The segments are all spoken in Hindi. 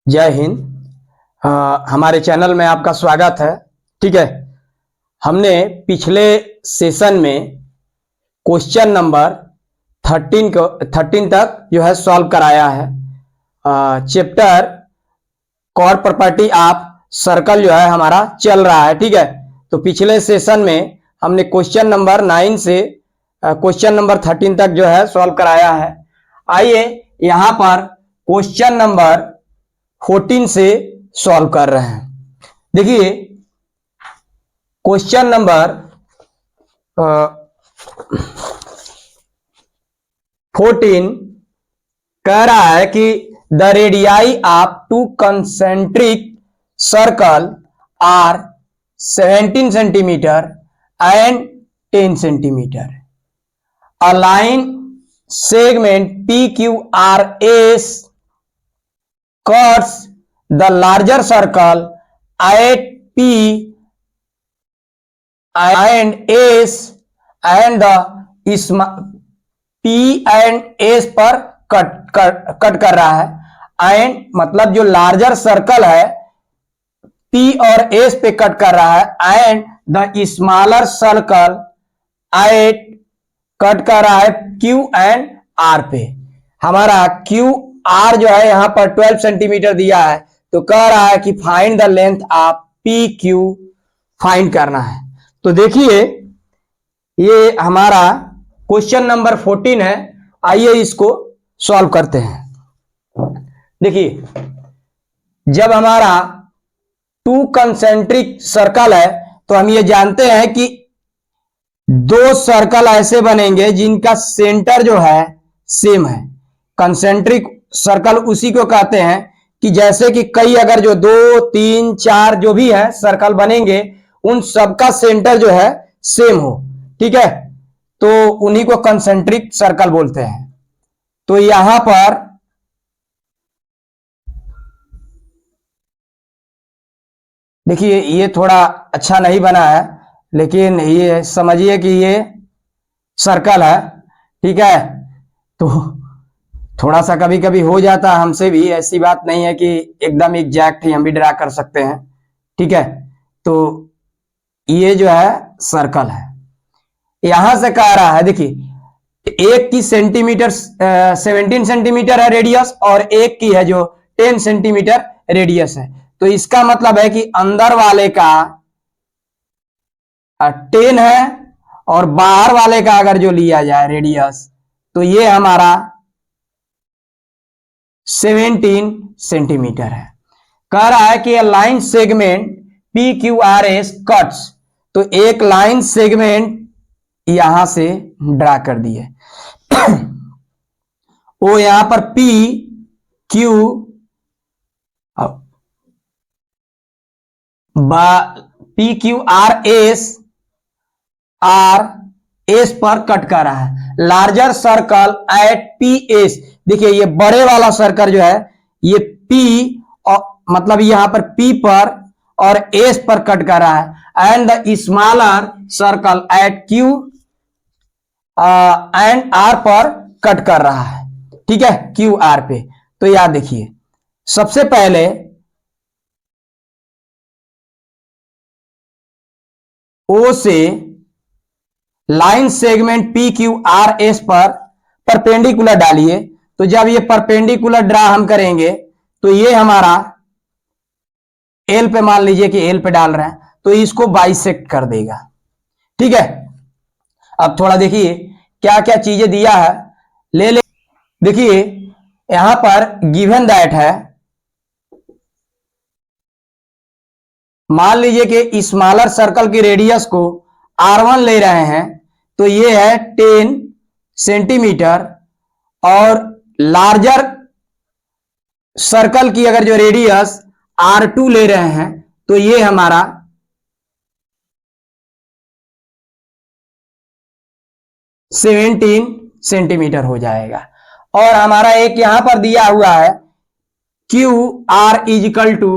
जय हिंद। हमारे चैनल में आपका स्वागत है। ठीक है, हमने पिछले सेशन में क्वेश्चन नंबर 13 तक जो है सॉल्व कराया है। Chapter core property of circle जो है हमारा चल रहा है। ठीक है, तो पिछले सेशन में हमने क्वेश्चन नंबर 9 से क्वेश्चन नंबर 13 तक जो है सॉल्व कराया है। आइए यहां पर क्वेश्चन नंबर 14 से सॉल्व कर रहे हैं। देखिए क्वेश्चन नंबर 14 कह रहा है कि the radii of two concentric circle are 17 centimetre and 10 centimetre. A line segment PQRS cuts the larger circle at P and S and the P and S पर कट कर रहा है। एंड मतलब जो लार्जर सर्कल है P और S पे कट कर रहा है and the smaller circle eight cut कर रहा है Q एंड R पे। हमारा Q R जो है यहां पर 12 सेंटीमीटर दिया है, तो कह रहा है कि find the length of PQ find करना है। तो देखिए ये हमारा क्वेश्चन नंबर 14 है। आइए इसको सॉल्व करते हैं। देखिए जब हमारा टू कंसेंट्रिक सर्कल है तो हम ये जानते हैं कि दो सर्कल ऐसे बनेंगे जिनका सेंटर जो है सेम है। कंसेंट्रिक सर्कल उसी को कहते हैं कि जैसे कि कई अगर जो 2, 3, 4 जो भी है सर्कल बनेंगे उन सबका सेंटर जो है सेम हो। ठीक है, तो उन्हीं को कंसेंट्रिक सर्कल बोलते हैं। तो यहां पर देखिए ये थोड़ा अच्छा नहीं बना है, लेकिन ये समझिए कि ये सर्कल है। ठीक है, तो थोड़ा सा कभी कभी हो जाता है हमसे भी, ऐसी बात नहीं है कि एकदम एग्जैक्ट ही हम भी ड्रा कर सकते हैं। ठीक है, तो ये जो है सर्कल है। यहां से कह रहा है देखिए एक की सेंटीमीटर 17 सेंटीमीटर है रेडियस और एक की है जो 10 सेंटीमीटर रेडियस है। तो इसका मतलब है कि अंदर वाले का 10 है और बाहर वाले का अगर जो लिया जाए रेडियस तो ये हमारा 17 सेंटीमीटर है। कह रहा है कि लाइन सेगमेंट PQRS कट्स, तो एक लाइन सेगमेंट यहां से ड्रा कर दिए। वो यहां पर PQRS एस पर कट कर रहा है। लार्जर सर्कल एट PS, देखिए ये बड़े वाला सर्कल जो है ये P और मतलब यहां पर P पर और S पर कट कर रहा है and the smaller circle eight Q and R पर कट कर रहा है। ठीक है, QR पे। तो याद देखिए सबसे पहले O से लाइन सेगमेंट PQRS पर परपेंडिकुलर डालिए। तो जब ये परपेंडिकुलर ड्रा हम करेंगे तो ये हमारा L पे, मान लीजिए कि L पे डाल रहे हैं तो इसको बाइसेक्ट कर देगा। ठीक है, अब थोड़ा देखिए क्या क्या चीजें दिया है, ले देखिए यहां पर गिवन दैट है, मान लीजिए कि स्मॉलर सर्कल की रेडियस को R1 ले रहे हैं तो ये है 10 सेंटीमीटर और लार्जर सर्कल की अगर जो रेडियस R2 ले रहे हैं तो ये हमारा 17 सेंटीमीटर हो जाएगा। और हमारा एक यहां पर दिया हुआ है QR इजिकल टू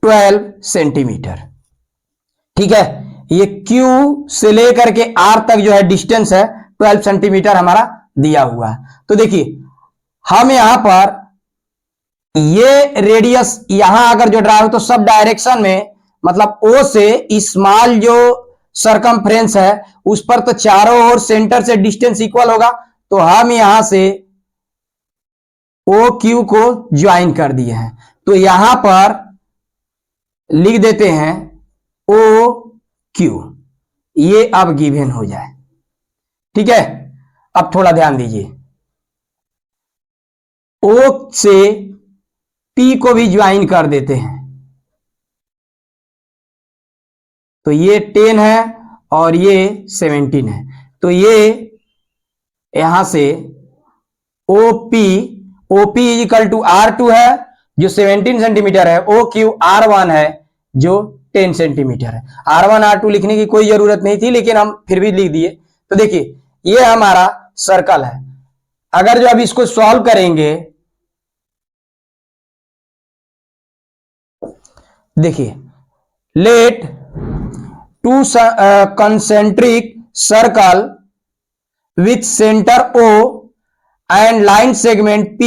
12 सेंटीमीटर। ठीक है, ये Q से लेकर के R तक जो है डिस्टेंस है 12 सेंटीमीटर हमारा दिया हुआ है। तो देखिए हम यहां पर ये रेडियस यहां अगर जो ड्रा हो तो सब डायरेक्शन में, मतलब ओ से स्मॉल जो सरकमफ्रेंस है उस पर तो चारों ओर सेंटर से डिस्टेंस इक्वल होगा, तो हम यहां से ओ क्यू को ज्वाइन कर दिए हैं। तो यहां पर लिख देते हैं ओ क्यू, ये अब गिवन हो जाए। ठीक है, अब थोड़ा ध्यान दीजिए, ओ से पी को भी ज्वाइन कर देते हैं, तो ये 10 है और ये 17 है, तो ये यहां से OP, OP is equal to R2 है जो 17 सेंटीमीटर है, ओ क्यू R1 है जो 10 सेंटीमीटर है। R1 R2 लिखने की कोई जरूरत नहीं थी, लेकिन हम फिर भी लिख दिए। तो देखिए ये हमारा सर्कल है। अगर जो अब इसको सॉल्व करेंगे, देखिए let two concentric circle with centre O and line segment P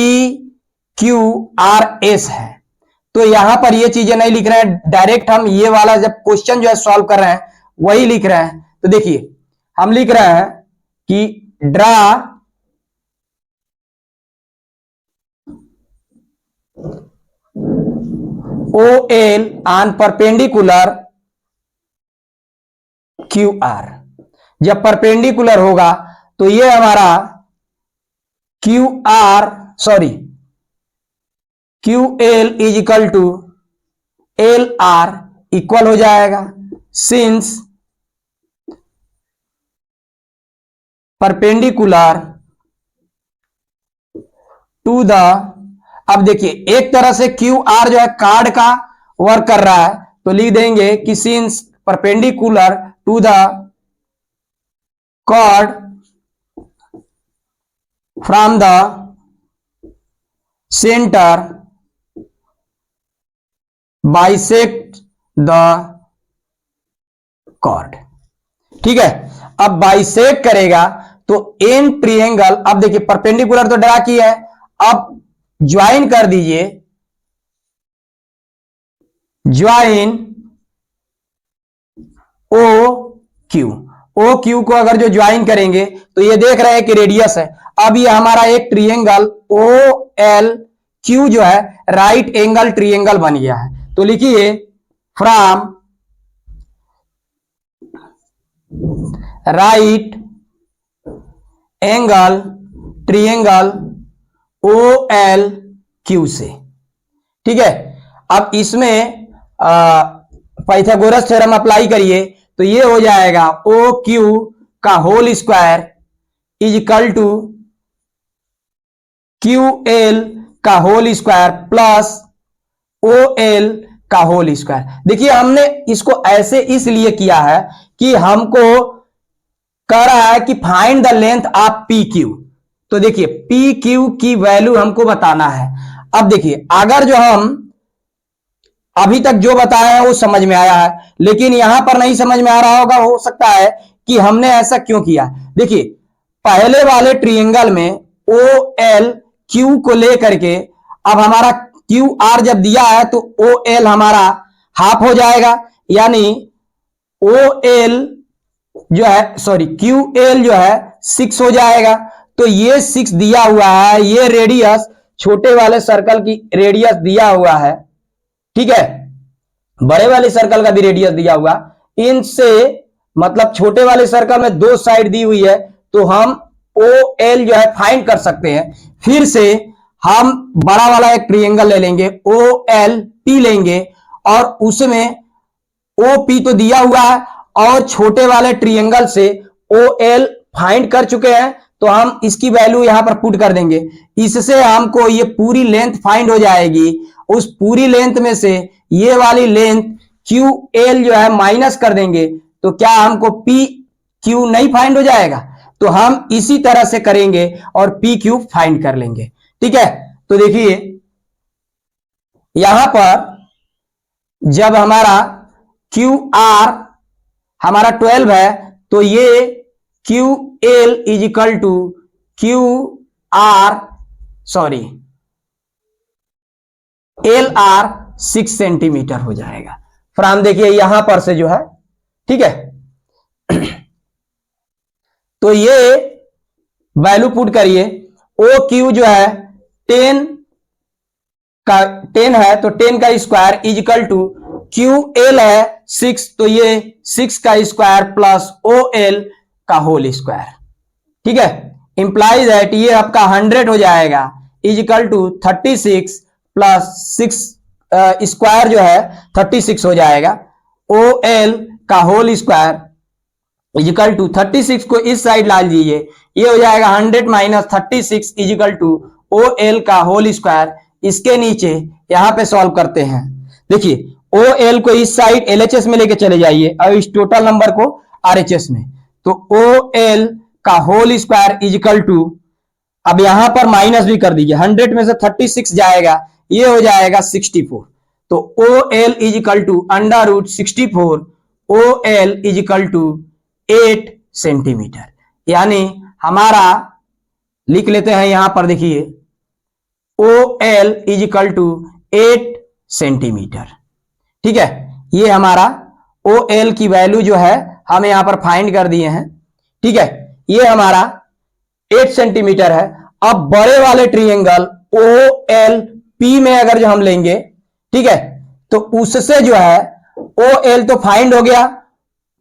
Q R S है। तो यहां पर ये चीजें नहीं लिख रहे हैं, डायरेक्ट हम ये वाला जब क्वेश्चन जो है सॉल्व कर रहे हैं वही लिख रहे हैं। तो देखिए हम लिख रहे हैं कि draw OL on perpendicular QR। जब परपेंडिकुलर होगा तो ये हमारा QL is equal to LR equal हो जाएगा, सिंस परपेंडिकुलर टू द, अब देखिए एक तरह से QR जो है कार्ड का वर्क कर रहा है, तो लिख देंगे कि since perpendicular to the chord from the centre bisect the chord. ठीक है, अब बाइसेक्ट करेगा तो एन ट्रायंगल, अब देखिए परपेंडिकुलर तो ड्रा किया है, अब ज्वाइन कर दीजिए, ज्वाइन ओ क्यू को अगर जो ज्वाइन करेंगे तो ये देख रहे हैं कि रेडियस है। अब ये हमारा एक ट्रायंगल ओ एल क्यू जो है राइट एंगल ट्रायंगल बन गया है। तो लिखिए from right angle triangle O L Q से। ठीक है, अब इसमें पाइथागोरस थ्योरम अप्लाई करिए तो ये हो जाएगा ओ क्यू का whole square is equal to Q L का whole square plus O L का होल स्क्वायर। देखिए हमने इसको ऐसे इसलिए किया है कि हमको कह रहा है कि find the length of P Q. तो देखिए पी क्यू की वैल्यू हमको बताना है। अब देखिए अगर जो हम अभी तक जो बताया है वो समझ में आया है, लेकिन यहां पर नहीं समझ में आ रहा होगा, हो सकता है कि हमने ऐसा क्यों किया। देखिए पहले वाले ट्रायंगल में ओ एल क्यू को लेकर के, अब हमारा क्यू आर जब दिया है तो ओ एल हमारा हाफ हो जाएगा, यानी ओ एल जो है, सॉरी क्यू एल जो है 6 हो जाएगा। तो ये 6 दिया हुआ है, ये रेडियस छोटे वाले सर्कल की रेडियस दिया हुआ है। ठीक है, बड़े वाले सर्कल का भी रेडियस दिया हुआ, इनसे मतलब छोटे वाले सर्कल में दो साइड दी हुई है, तो हम ओ एल जो है फाइंड कर सकते हैं। फिर से हम बड़ा वाला एक ट्रायंगल ले लेंगे, ओ एल पी लेंगे, और उसमें ओ पी तो दिया हुआ है और छोटे वाले ट्रायंगल से ओ एल फाइंड कर चुके हैं, तो हम इसकी वैल्यू यहां पर पुट कर देंगे। इससे हमको ये पूरी लेंथ फाइंड हो जाएगी। उस पूरी लेंथ में से ये वाली लेंथ क्यू एल जो है माइनस कर देंगे, तो क्या हमको पी क्यू नहीं फाइंड हो जाएगा। तो हम इसी तरह से करेंगे और पी क्यू फाइंड कर लेंगे। ठीक है, तो देखिए यहां पर जब हमारा क्यू आर हमारा 12 है, तो ये Q L is equal to Q R, sorry L R 6 centimetre हो जाएगा। फ्रॉम देखिए यहां पर से जो है, ठीक है, तो ये वैल्यू पुट करिए। ओ क्यू जो है 10 का 10 है तो 10 का square is equal to Q L है 6, तो ये 6 का स्क्वायर प्लस ओ एल का होल स्क्वायर, ठीक है। इंप्लाइज दैट ये आपका 100 हो जाएगा इजिकल टू 36 प्लस 6 स्क्वायर जो है 36 हो जाएगा, ओ एल का होल स्क्वायर इजिकल टू 36 को इस साइड ला लीजिए, ये हो जाएगा 100 minus 36 equal to O L का होल स्क्वायर। इसके नीचे यहां पे सॉल्व करते हैं। देखिए ओ एल को इस साइड एलएचएस में लेके चले जाइए और इस टोटल नंबर को आरएचएस में, तो ओ एल का होल स्क्वायर इजिकल टू, अब यहां पर माइनस भी कर दीजिए, 100 में से 36 जाएगा, ये हो जाएगा 64, तो O L equal to under root 64 O L equal to 8 centimetre. यानी हमारा लिख लेते हैं यहां पर, देखिए O L equal to 8 centimetre, ठीक है। ये हमारा ओ एल की वैल्यू जो है हम यहां पर फाइंड कर दिए हैं, ठीक है। ये हमारा 8 सेंटीमीटर है। अब बड़े वाले ट्रायंगल ओ एल पी में अगर जो हम लेंगे, ठीक है, तो उससे जो है ओ एल तो फाइंड हो गया,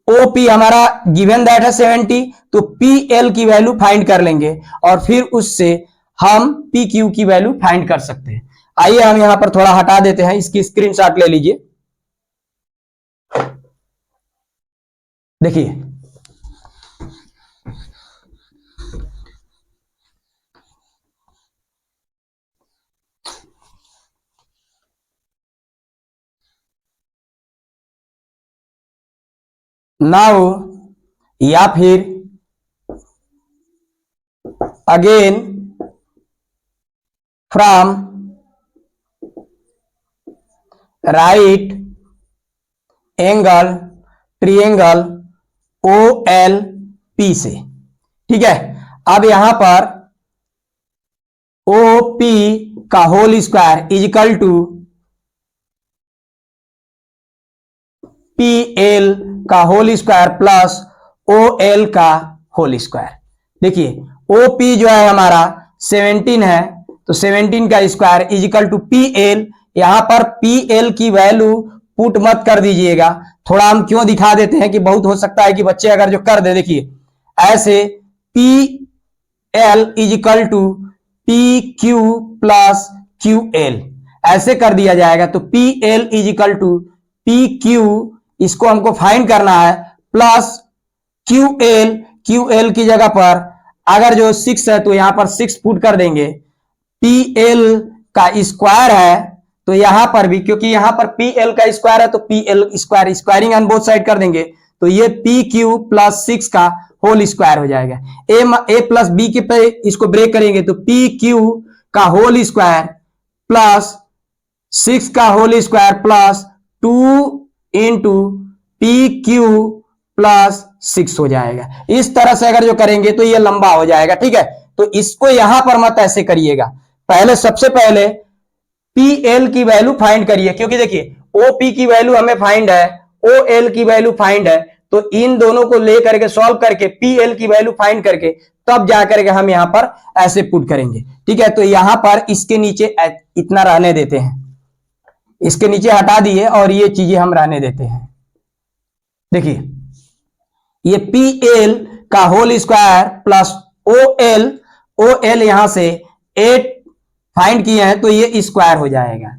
ओ पी हमारा गिवन दैट है 70, तो पी एल की वैल्यू फाइंड कर लेंगे और फिर उससे हम पी क्यू की वैल्यू फाइंड कर सकते हैं। आइए हम यहां पर थोड़ा हटा देते हैं, इसकी स्क्रीनशॉट ले लीजिए। देखिए नाउ या फिर again from right angle triangle O L P से, ठीक है। अब यहां पर ओ पी का whole square is equal to P L का whole square plus O L का होल स्क्वायर। देखिए ओ पी जो है हमारा 17 है, तो 17 का square is equal to P L. यहां पर पी एल की वैल्यू पुट मत कर दीजिएगा, थोड़ा हम क्यों दिखा देते हैं कि बहुत हो सकता है कि बच्चे अगर जो कर दे, देखिए ऐसे P L equal to P Q plus Q L ऐसे कर दिया जाएगा, तो P L equal to P Q, इसको हमको फाइंड करना है, प्लस क्यू एल की जगह पर अगर जो 6 है तो यहां पर 6 पुट कर देंगे, पी एल का स्क्वायर है तो यहां पर भी क्योंकि यहां पर पी एल का स्क्वायर है तो P L square squaring on both side कर देंगे, तो ये पी क्यू प्लस 6 का होल स्क्वायर हो जाएगा। ए प्लस बी के पे इसको ब्रेक करेंगे तो पी क्यू का होल स्क्वायर प्लस 6 का whole square plus 2 into P Q plus 6 हो जाएगा। इस तरह से अगर जो करेंगे तो ये लंबा हो जाएगा, ठीक है। तो इसको यहां पर मत ऐसे करिएगा, पहले सबसे पहले पी एल की वैल्यू फाइंड करिए, क्योंकि देखिए ओ पी की वैल्यू हमें फाइंड है, ओ एल की वैल्यू फाइंड है, तो इन दोनों को लेकर के सॉल्व करके पी एल की वैल्यू फाइंड करके तब जाकर के हम यहां पर ऐसे पुट करेंगे, ठीक है। तो यहां पर इसके नीचे इतना रहने देते हैं, इसके नीचे हटा दिए और ये चीजें हम रहने देते हैं। देखिए ये पी एल का whole square plus O L यहां से 8 फाइंड किए हैं तो ये स्क्वायर हो जाएगा,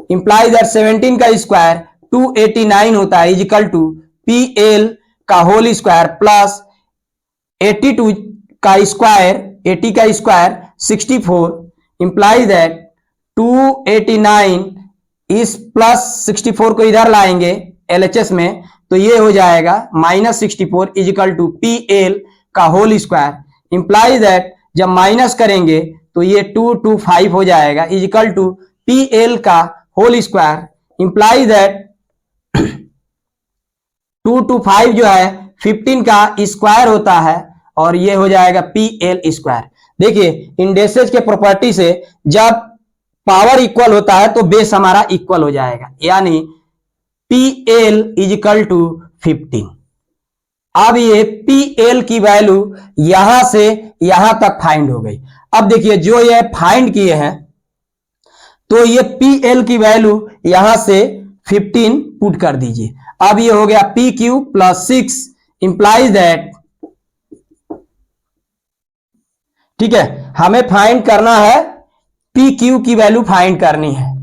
इंप्लाइज दैट 17 का स्क्वायर 289 होता है इजिकल टू पी एल का होल स्क्वायर प्लस 82 का स्क्वायर 80 का स्क्वायर 64, इंप्लाइज दैट 289 इस प्लस 64 को इधर लाएंगे एलएचएस में, तो ये हो जाएगा minus 64 equal to P L का होल स्क्वायर, इंप्लाइज दैट जब माइनस करेंगे तो ये 225 हो जाएगा इजिकल टू पी एल का होल स्क्वायर, इंप्लाइज दैट 225 जो है 15 का स्क्वायर होता है और ये हो जाएगा पी एल स्क्वायर। देखिए इंडेसेस के प्रॉपर्टी से जब पावर इक्वल होता है तो बेस हमारा इक्वल हो जाएगा, यानी PL इज इक्वल टू 15। अब ये PL की वैल्यू यहां से यहां तक फाइंड हो गई। अब देखिए जो ये फाइंड किए हैं तो ये PL की वैल्यू यहां से 15 पुट कर दीजिए। अब ये हो गया PQ प्लस 6 इंप्लाइज दैट, ठीक है, हमें फाइंड करना है PQ की वैल्यू फाइंड करनी है।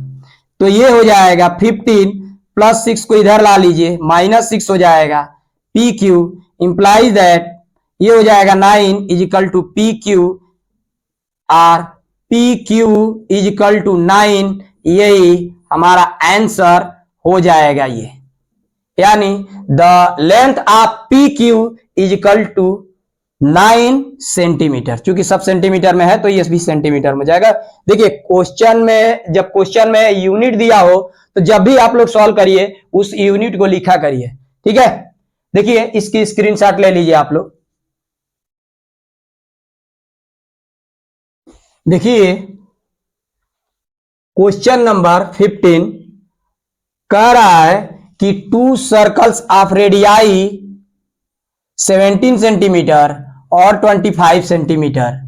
तो ये हो जाएगा 15 प्लस 6 को इधर ला लीजिए, -6 हो जाएगा। PQ इंप्लाइज दैट ये हो जाएगा 9 इज इक्वल टू PQ, और PQ इज इक्वल टू 9, यही हमारा आंसर हो जाएगा ये, यानी the length of PQ is equal to 9 centimetre. चूंकि सब सेंटीमीटर में है तो ये भी सेंटीमीटर में जाएगा। देखिए क्वेश्चन में, जब क्वेश्चन में यूनिट दिया हो तो जब भी आप लोग सॉल्व करिए उस यूनिट को लिखा करिए, ठीक है। देखिए इसकी स्क्रीनशॉट ले लीजिए आप लोग। देखिए क्वेश्चन नंबर 15 कह रहा है कि 2 सर्कल्स ऑफ रेडियाई 17 सेंटीमीटर और 25 centimetre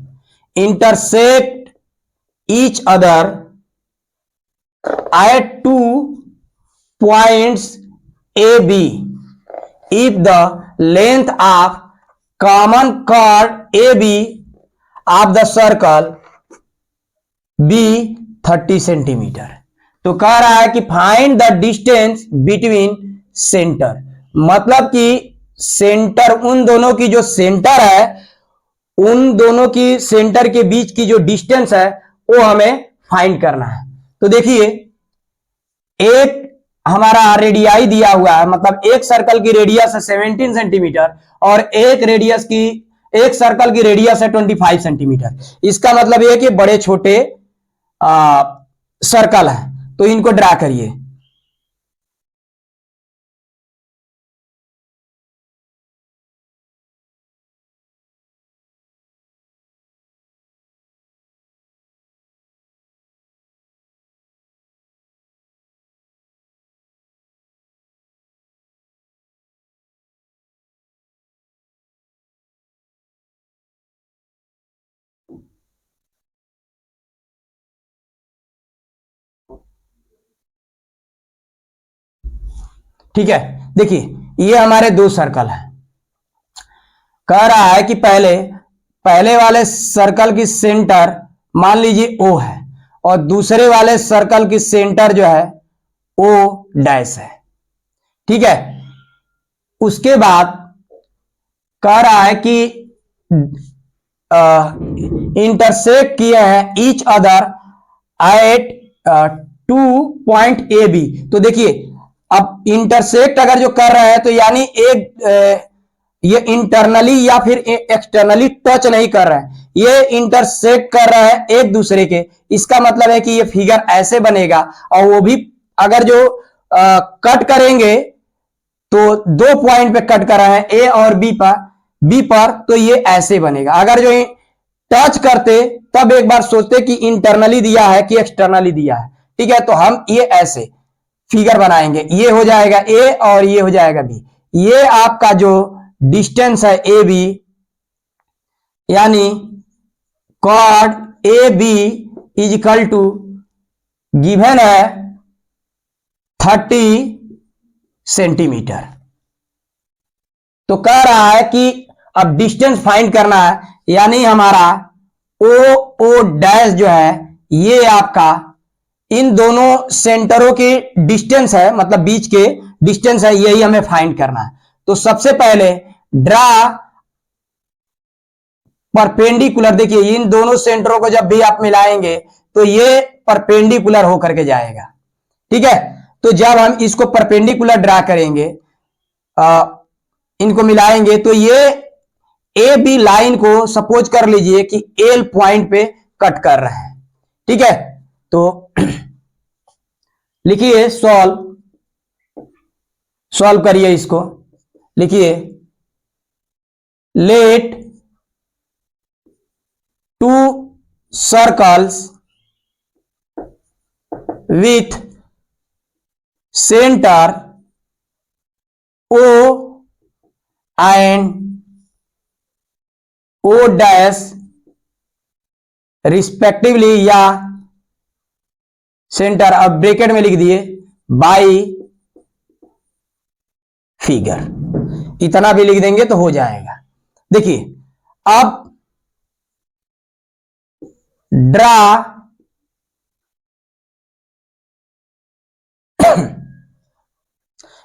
intersect each other at 2 points A B if the length of common chord A B of the circle be 30 centimetre. तो कह रहा है कि find the distance between centre, मतलब कि सेंटर, उन दोनों की जो सेंटर है, उन दोनों की सेंटर के बीच की जो डिस्टेंस है वो हमें फाइंड करना है। तो देखिए एक हमारा रेडियाई दिया हुआ है, मतलब एक सर्कल की रेडियस है 17 सेंटीमीटर और एक सर्कल की रेडियस है 25 सेंटीमीटर। इसका मतलब यह कि बड़े छोटे सर्कल है, तो इनको ड्रा करिए। ठीक है, देखिए ये हमारे दो सर्कल है। कह रहा है कि पहले वाले सर्कल की सेंटर मान लीजिए O है और दूसरे वाले सर्कल की सेंटर जो है O डैश है, ठीक है। उसके बाद कह रहा है कि इंटरसेक्ट किए हैं each other at 2 point A B. तो देखिए अब इंटरसेक्ट अगर जो कर रहे हैं तो यानी एक ये इंटरनली या फिर एक्सटर्नली टच नहीं कर रहा है, ये इंटरसेक्ट कर रहा है एक दूसरे के। इसका मतलब है कि ये फिगर ऐसे बनेगा, और वो भी अगर जो कट करेंगे तो 2 पॉइंट पे कट कर रहे हैं ए और बी पर, तो ये ऐसे बनेगा। अगर जो टच करते तब एक बार सोचते कि इंटरनली दिया है कि एक्सटर्नली दिया है, ठीक है। तो हम ये ऐसे फिगर बनाएंगे, ये हो जाएगा ए और ये हो जाएगा बी। ये आपका जो डिस्टेंस है ए बी, यानी chord A B is equal to given है 30 सेंटीमीटर। तो कह रहा है कि अब डिस्टेंस फाइंड करना है, यानी हमारा ओ डैश जो है ये आपका इन दोनों सेंटरों की डिस्टेंस है, मतलब बीच के डिस्टेंस है, यही हमें फाइंड करना है। तो सबसे पहले ड्रा परपेंडिकुलर। देखिए इन दोनों सेंटरों को जब भी आप मिलाएंगे तो ये परपेंडिकुलर होकर के जाएगा, ठीक है। तो जब हम इसको परपेंडिकुलर ड्रा करेंगे, इनको मिलाएंगे, तो ये ए बी लाइन को सपोज कर लीजिए कि एल पॉइंट पे कट कर रहे हैं, ठीक है। तो लिखिए सॉल्व करिए इसको। लिखिए let 2 circles with centre O and O dash respectively, या सेंटर अब ब्रैकेट में लिख दिए बाई फिगर, इतना भी लिख देंगे तो हो जाएगा। देखिए अब ड्रा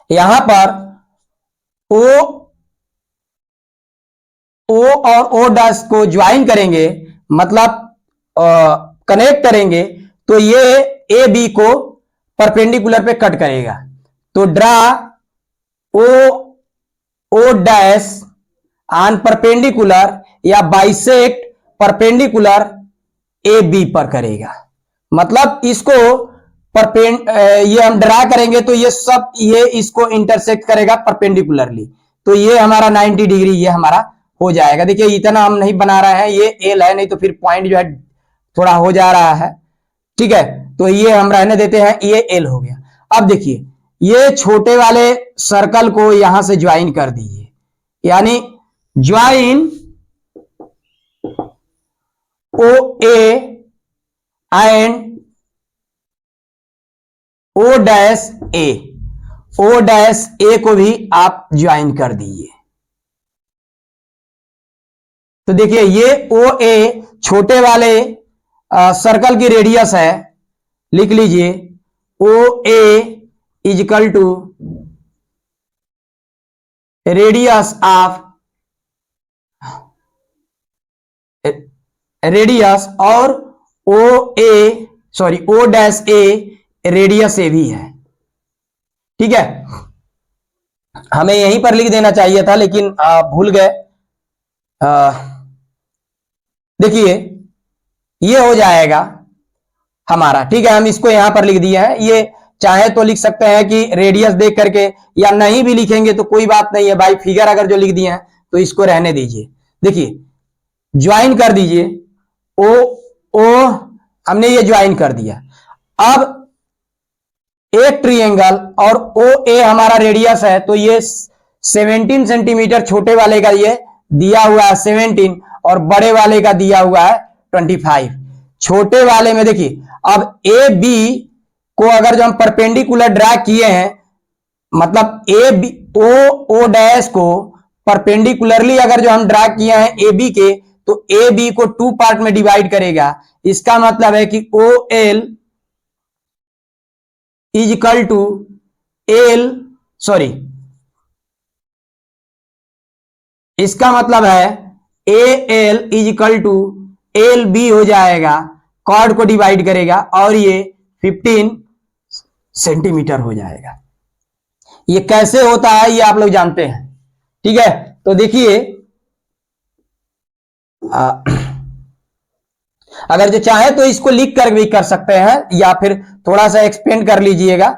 यहां पर ओ और ओ डैश को ज्वाइन करेंगे, मतलब कनेक्ट करेंगे, तो ये ए बी को परपेंडिकुलर पे कट करेगा। तो draw O dash on perpendicular या बाइसेक्ट परपेंडिकुलर ए बी पर करेगा। मतलब इसको ये हम ड्रा करेंगे तो ये इसको इंटरसेक्ट करेगा परपेंडिकुलरली, तो ये हमारा 90 डिग्री ये हमारा हो जाएगा। देखिए इतना हम नहीं बना रहे हैं, ये एल है, नहीं तो फिर पॉइंट जो है थोड़ा हो जा रहा है, ठीक है, तो ये हम रहने देते हैं, ये एल हो गया। अब देखिए ये छोटे वाले सर्कल को यहां से ज्वाइन कर दीजिए, यानी join O A and O dash A, O dash A को भी आप ज्वाइन कर दीजिए। तो देखिए ये ओ ए छोटे वाले सर्कल की रेडियस है, लिख लीजिए O A is equal to radius of radius, और ओ डैश ए रेडियस ए भी है, ठीक है। हमें यहीं पर लिख देना चाहिए था लेकिन भूल गए। देखिए ये हो जाएगा हमारा, ठीक है, हम इसको यहां पर लिख दिए हैं। ये चाहे तो लिख सकते हैं कि रेडियस देख करके, या नहीं भी लिखेंगे तो कोई बात नहीं है भाई, फिगर अगर जो लिख दिए हैं तो इसको रहने दीजिए। देखिए ज्वाइन कर दीजिए ओ हमने ये ज्वाइन कर दिया। अब एक ट्रायंगल और ओ ए हमारा रेडियस है, तो ये 17 सेंटीमीटर छोटे वाले का ये दिया हुआ है 17, और बड़े वाले का दिया हुआ है 25। छोटे वाले में देखिए अब ए बी को अगर जो हम परपेंडिकुलर ड्रा किए हैं, मतलब ए बी ओ डैश को परपेंडिकुलरली अगर जो हम ड्रा किए हैं ए बी के, तो ए बी को 2 पार्ट में डिवाइड करेगा। इसका मतलब है कि O L is equal to इसका मतलब है A L is equal to L B हो जाएगा, कॉर्ड को डिवाइड करेगा और ये 15 सेंटीमीटर हो जाएगा। ये कैसे होता है ये आप लोग जानते हैं, ठीक है। तो देखिए अगर जो चाहे तो इसको लिख कर भी कर सकते हैं, या फिर थोड़ा सा एक्सपेंड कर लीजिएगा,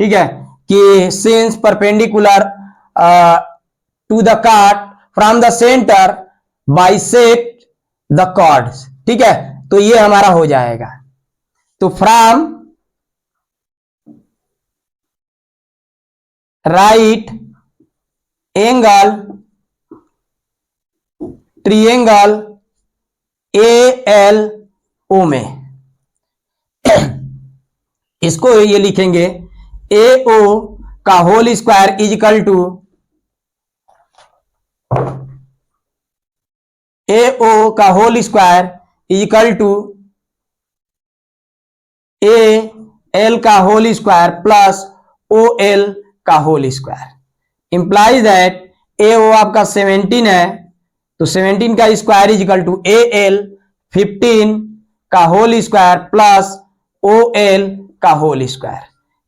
ठीक है, कि since perpendicular to the chord from the centre bisect the chords, ठीक है, तो ये हमारा हो जाएगा। तो from right angle triangle A L O में इसको ये लिखेंगे ए ओ का whole square is equal to A O का whole square is equal to A L का whole square plus O L का whole square. Implies that A O आपका 17 है, तो 17 का square is equal to A L 15 का whole square plus O L का होल स्क्वायर।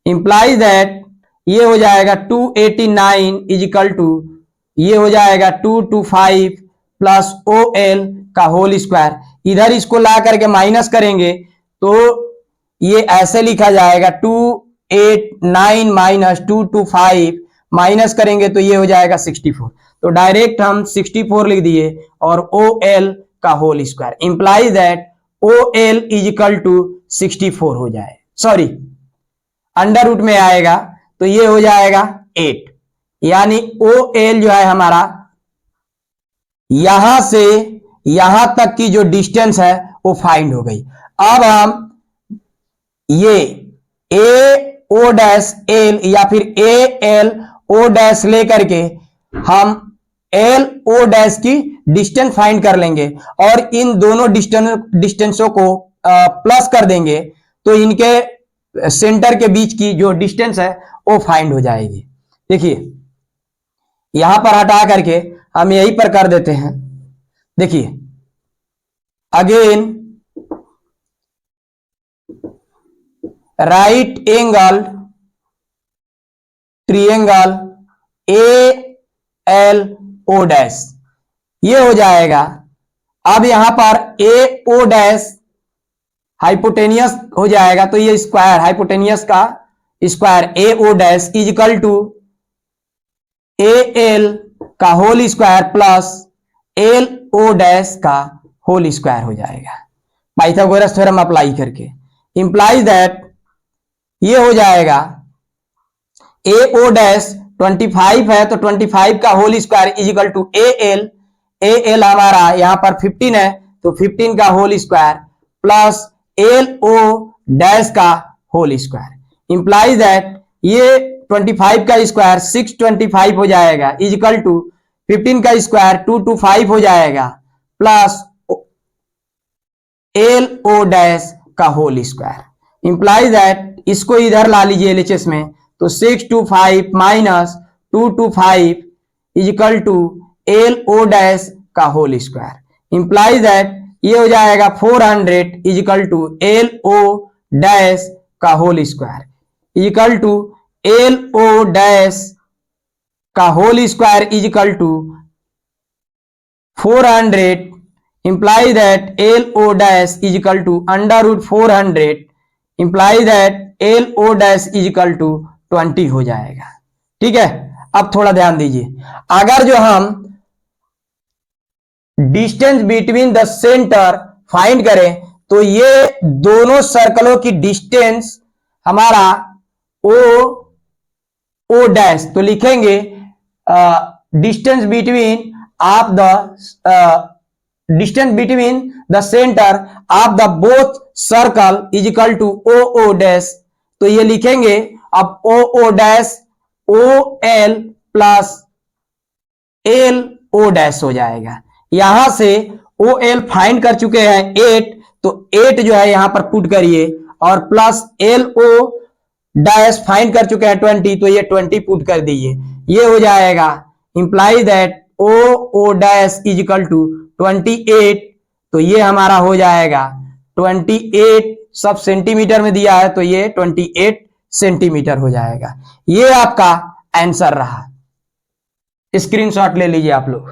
इंप्लाइज दैट ये हो जाएगा 289 इज इक्वल टू ये हो जाएगा 225 प्लस ओ एल का होल स्क्वायर। इधर इसको ला करके माइनस करेंगे तो ये ऐसे लिखा जाएगा 289 माइनस 225 माइनस करेंगे तो ये हो जाएगा 64। तो डायरेक्ट हम 64 लिख दिए और ओ एल का whole square. Implies that O L is equal to 64 हो जाए, सॉरी अंडर रूट में आएगा तो ये हो जाएगा 8, यानी OL जो है हमारा यहां से यहां तक की जो डिस्टेंस है वो फाइंड हो गई। अब हम ये AO डैश एल या फिर AL O डैश लेकर के हम LO डैश की डिस्टेंस फाइंड कर लेंगे और इन दोनों डिस्टेंसों को प्लस कर देंगे तो इनके सेंटर के बीच की जो डिस्टेंस है वो फाइंड हो जाएगी। देखिए यहां पर हटा करके हम यहीं पर कर देते हैं। देखिए again right angle triangle ALO dash ये हो जाएगा। अब यहां पर AO डैश हाइपोटेनियस हो जाएगा तो ये स्क्वायर हाइपोटेनियस का square AO dash is equal to AL का whole square plus LO dash का होल स्क्वायर हो जाएगा पाइथागोरस थ्योरम अप्लाई करके। इंप्लाइज दैट ये हो जाएगा AO डैश 25 है तो 25 का whole square is equal to AL हमारा यहां पर 15 है तो 15 का whole square plus LO dash का होल स्क्वायर। इंप्लाइज दैट ये 25 का स्क्वायर 625 हो जाएगा इज इक्वल टू 15 का स्क्वायर 225 हो जाएगा प्लस LO डैश का होल स्क्वायर। इंप्लाइज दैट इसको इधर ला लीजिए LHS में तो 625 minus 225 is equal to LO dash का होल स्क्वायर। इंप्लाइज दैट ये हो जाएगा 400 is equal to LO dash का whole square is equal to LO dash का whole square is equal to 400 implies that LO dash is equal to under root 400 implies that LO dash is equal to 20 हो जाएगा। ठीक है, अब थोड़ा ध्यान दीजिए, अगर जो हम distance between the centre find करें तो ये दोनों सर्कलों की डिस्टेंस हमारा O डैश तो लिखेंगे distance between of the distance between the center of the both circle is equal to OO dash तो ये लिखेंगे अब OO dash OL plus LO dash हो जाएगा। यहां से OL फाइंड कर चुके हैं 8 तो 8 जो है यहां पर पुट करिए और प्लस LO डैश फाइंड कर चुके हैं 20 तो ये 20 पुट कर दीजिए, ये हो जाएगा। Imply that OO dash is equal to 28 तो ये हमारा हो जाएगा 28 सब सेंटीमीटर में दिया है तो ये 28 सेंटीमीटर हो जाएगा। ये आपका आंसर रहा, स्क्रीनशॉट ले लीजिए आप लोग।